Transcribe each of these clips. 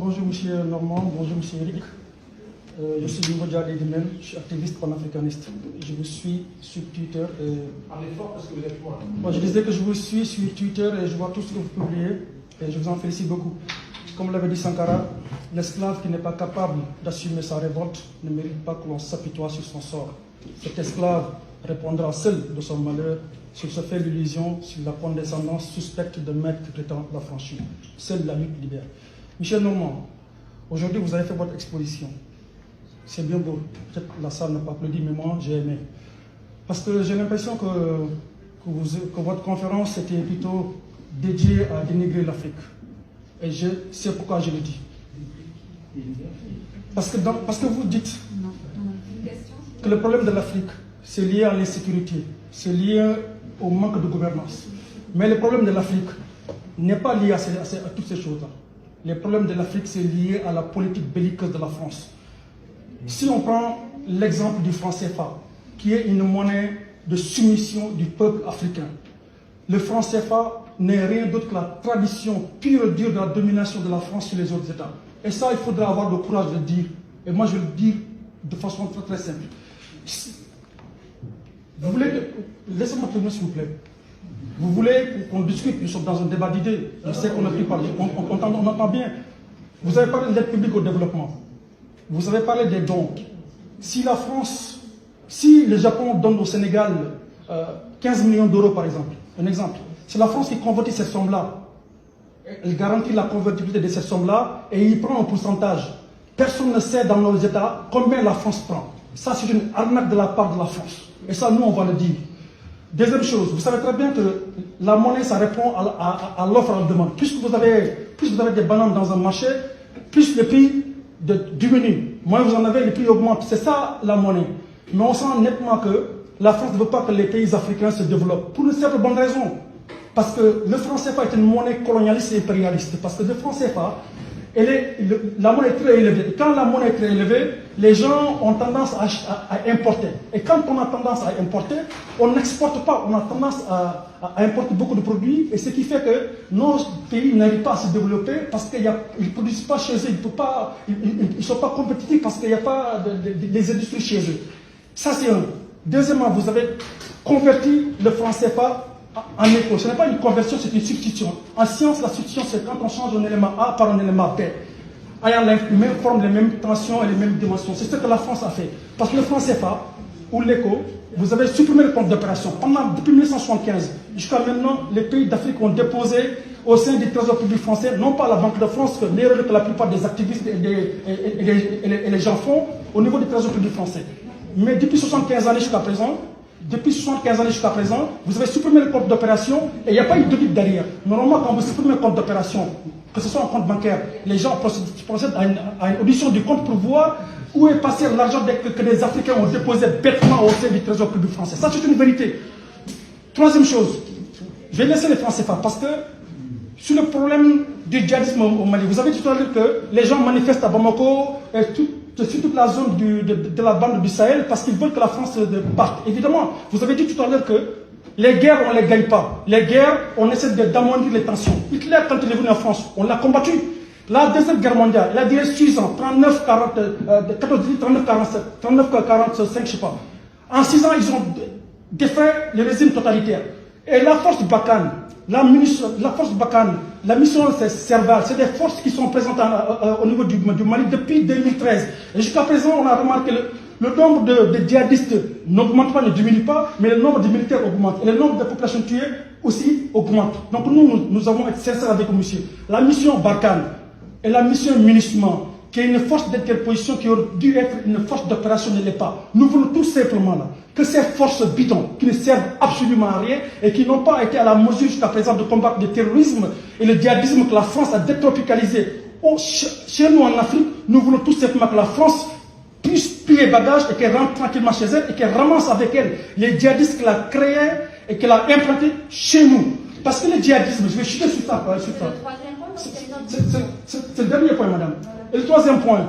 Bonjour Monsieur Normand, bonjour Monsieur Eric. Je suis Nouveau Diallo Edimel, je suis activiste panafricaniste. Je vous suis sur Twitter. Parlez fort parce que vous êtes loin. Moi, je disais que je vous suis sur Twitter et je vois tout ce que vous publiez et je vous en félicite beaucoup. Comme l'avait dit Sankara, l'esclave qui n'est pas capable d'assumer sa révolte ne mérite pas que l'on s'apitoie sur son sort. Cet esclave répondra seul de son malheur s'il se fait l'illusion sur la condescendance suspecte de maître qui prétend la franchir. Seule la lutte libère. Michel Normand, aujourd'hui vous avez fait votre exposition. C'est bien beau. Peut-être la salle n'a pas applaudi, mais moi j'ai aimé. Parce que j'ai l'impression que votre conférence était plutôt dédiée à dénigrer l'Afrique. Et je sais pourquoi je le dis. Parce que vous dites que le problème de l'Afrique, c'est lié à l'insécurité, c'est lié au manque de gouvernance. Mais le problème de l'Afrique n'est pas lié à toutes ces choses-là. Le problème de l'Afrique, c'est lié à la politique belliqueuse de la France. Si on prend l'exemple du franc CFA, qui est une monnaie de soumission du peuple africain, le franc CFA n'est rien d'autre que la tradition pure et dure de la domination de la France sur les autres États. Et ça, il faudra avoir le courage de le dire. Et moi, je vais le dire de façon très très simple. Vous voulez que... Laissez-moi terminer, s'il vous plaît. Vous voulez qu'on discute, nous sommes dans un débat d'idées. Je sais qu'on a pu parler, on entend bien. Vous avez parlé de l'aide publique au développement. Vous avez parlé des dons. Si la France, si le Japon donne au Sénégal 15 millions d'euros par exemple, un exemple, c'est la France qui convertit cette somme-là. Elle garantit la convertibilité de cette somme-là et il prend un pourcentage. Personne ne sait dans nos États combien la France prend. Ça, c'est une arnaque de la part de la France. Et ça, nous, on va le dire. Deuxième chose, vous savez très bien que la monnaie, ça répond à l'offre et à la demande. Plus vous avez des bananes dans un marché, plus le prix diminue. Moins vous en avez, le prix augmente. C'est ça la monnaie. Mais on sent nettement que la France ne veut pas que les pays africains se développent. Pour une certaine bonne raison. Parce que le franc CFA est une monnaie colonialiste et impérialiste. Parce que le franc CFA, la monnaie est très élevée. Et quand la monnaie est très élevée, les gens ont tendance à importer. Et quand on a tendance à importer, on n'exporte pas. On a tendance à importer beaucoup de produits. Et ce qui fait que nos pays n'arrivent pas à se développer parce qu'ils ne produisent pas chez eux. Ils ne sont pas compétitifs parce qu'il n'y a pas des industries chez eux. Ça, c'est un. Deuxièmement, vous avez converti le franc CFA en écho. Ce n'est pas une conversion, c'est une substitution. En science, la substitution, c'est quand on change un élément A par un élément B, ayant la même forme, les mêmes tensions et les mêmes dimensions. C'est ce que la France a fait. Parce que le franc CFA, ou l'écho, vous avez supprimé le compte d'opération. Depuis 1975, jusqu'à maintenant, les pays d'Afrique ont déposé au sein du Trésor public français, non pas la Banque de France, que l'erreur que la plupart des activistes et les gens font, au niveau du Trésor public français. Mais depuis 75 années jusqu'à présent, vous avez supprimé le compte d'opération et il n'y a pas eu d'audit derrière. Normalement, quand vous supprimez un compte d'opération, que ce soit un compte bancaire, les gens procèdent à une audition du compte pour voir où est passé l'argent que les Africains ont déposé bêtement au sein du Trésor public français. Ça, c'est une vérité. Troisième chose, je vais laisser les francs CFA parce que sur le problème du djihadisme au Mali, vous avez dit tout à l'heure que les gens manifestent à Bamako et sur toute la zone de la bande du Sahel parce qu'ils veulent que la France parte. Évidemment, vous avez dit tout à l'heure que les guerres, on ne les gagne pas. Les guerres, on essaie d'amoindrir les tensions. Hitler, quand il est venu en France, on l'a combattu. La deuxième guerre mondiale, elle a duré 6 ans, 39-45, je ne sais pas. En 6 ans, ils ont défait le régime totalitaire. Et la force Barkhane, la mission c'est Serval, c'est des forces qui sont présentes au niveau du Mali depuis 2013. Et jusqu'à présent, on a remarqué le nombre de djihadistes n'augmente pas, ne diminue pas, mais le nombre de militaires augmente. Et le nombre de populations tuées aussi augmente. Donc nous avons été sincères avec le monsieur. La mission Barkhane et la mission Minusma, qui est une force d'interposition qui aurait dû être une force d'opération, ne l'est pas. Nous voulons tout simplement là, que ces forces bidons, qui ne servent absolument à rien et qui n'ont pas été à la mesure jusqu'à présent de combattre le terrorisme et le djihadisme que la France a détropicalisé. Chez nous en Afrique, nous voulons tout simplement que la France puisse plier bagage et qu'elle rentre tranquillement chez elle et qu'elle ramasse avec elle les djihadistes qu'elle a créés et qu'elle a implantés chez nous. Parce que le djihadisme, je vais chuter sur ça. C'est le dernier point, madame. Et le troisième point,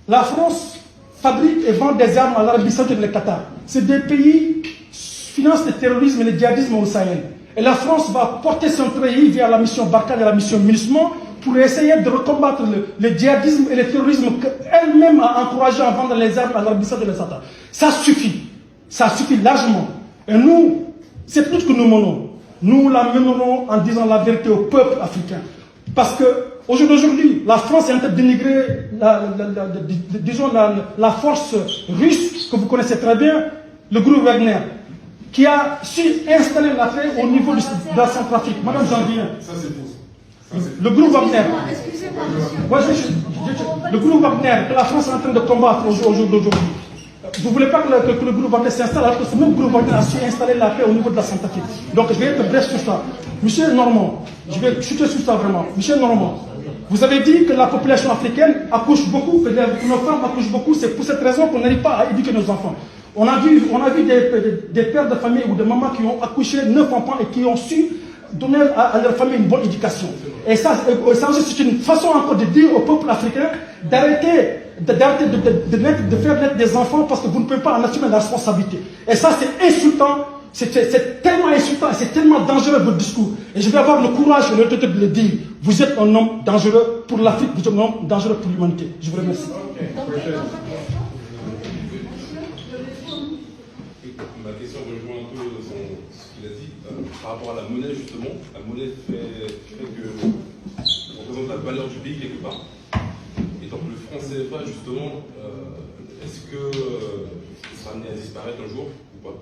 la France fabrique et vend des armes à l'Arabie Saoudite et le Qatar. C'est des pays qui financent le terrorisme et le djihadisme au Sahel. Et la France va porter son pays vers la mission Barkhane et la mission Minusma pour essayer de combattre le djihadisme et le terrorisme qu'elle-même a encouragé à vendre les armes à l'Arabie Saoudite et l'État. Ça suffit largement. Et nous, c'est plus que nous menons. Nous la mènerons en disant la vérité au peuple africain. Parce que aujourd'hui, la France est en train de dénigrer la force russe que vous connaissez très bien, le groupe Wagner, qui a su installer la paix au niveau de la Centrafrique. Madame Janvier. Ça c'est faux. Le groupe Wagner. Excusez-moi, monsieur. Le groupe Wagner que la France est en train de combattre aujourd'hui. Vous ne voulez pas que le groupe Wagner s'installe, alors que ce même groupe Wagner a su installer la paix au niveau de la Centrafrique. Donc je vais être bref sur ça. Monsieur Normand, je vais chuter sur ça vraiment. Monsieur Normand, vous avez dit que la population africaine accouche beaucoup, que nos femmes accouchent beaucoup. C'est pour cette raison qu'on n'arrive pas à éduquer nos enfants. On a vu des pères de famille ou des mamans qui ont accouché 9 enfants et qui ont su donner à leur famille une bonne éducation. Et ça aussi, c'est une façon encore de dire au peuple africain d'arrêter de faire naître des enfants parce que vous ne pouvez pas en assumer la responsabilité. Et ça, c'est insultant, c'est tellement insultant et c'est tellement dangereux votre discours. Et je vais avoir le courage et l'autorité de le dire. Vous êtes un homme dangereux pour l'Afrique, vous êtes un homme dangereux pour l'humanité. Je vous remercie. Ma question rejoint un peu ce qu'il a dit. Par rapport à la monnaie, justement, la monnaie fait que représente la valeur du pays quelque part. Et donc le franc CFA, justement, est-ce que il sera amené à disparaître un jour ou pas?